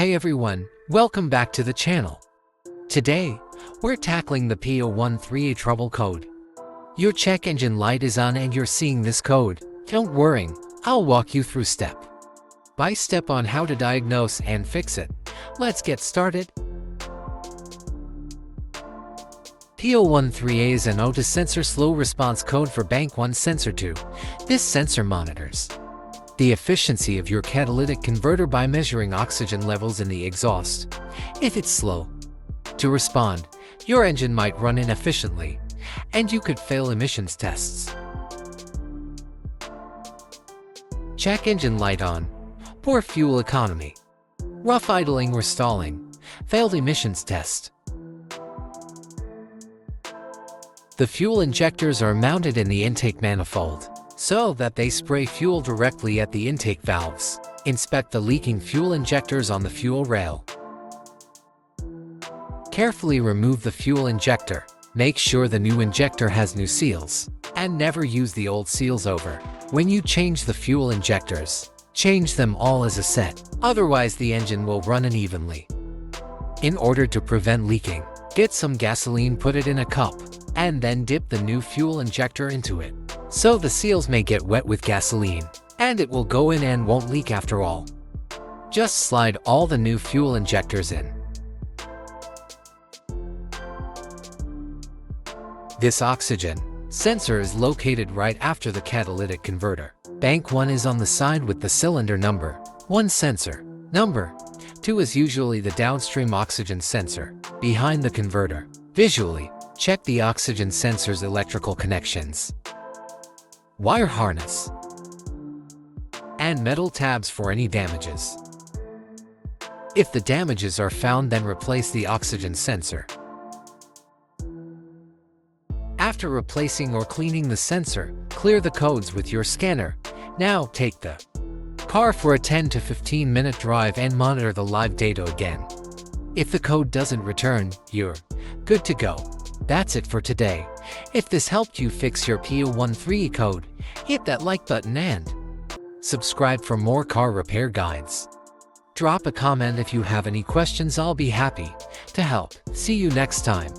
Hey everyone, welcome back to the channel. Today, we're tackling the P013A trouble code. Your check engine light is on and you're seeing this code. Don't worry, I'll walk you through step by step on how to diagnose and fix it. Let's get started. P013A is an OTA sensor slow response code for Bank 1 Sensor 2. This sensor monitors the efficiency of your catalytic converter by measuring oxygen levels in the exhaust. If it's slow to respond, your engine might run inefficiently, and you could fail emissions tests. Check engine light on. Poor fuel economy. Rough idling or stalling. Failed emissions test. The fuel injectors are mounted in the intake manifold, so that they spray fuel directly at the intake valves. Inspect the leaking fuel injectors on the fuel rail. Carefully remove the fuel injector. Make sure the new injector has new seals, and never use the old seals over. When you change the fuel injectors, change them all as a set, otherwise the engine will run unevenly. In order to prevent leaking, get some gasoline, put it in a cup, and then dip the new fuel injector into it, so the seals may get wet with gasoline, and it will go in and won't leak after all. Just slide all the new fuel injectors in. This oxygen sensor is located right after the catalytic converter. Bank 1 is on the side with the cylinder number 1 sensor. Number 2 is usually the downstream oxygen sensor, behind the converter. Visually, check the oxygen sensor's electrical connections, wire harness, and metal tabs for any damages. If the damages are found, then replace the oxygen sensor. After replacing or cleaning the sensor, clear the codes with your scanner. Now take the car for a 10 to 15 minute drive and monitor the live data again. If the code doesn't return, you're good to go. That's it for today. If this helped you fix your P013A code, hit that like button and subscribe for more car repair guides. Drop a comment if you have any questions. I'll be happy to help. See you next time.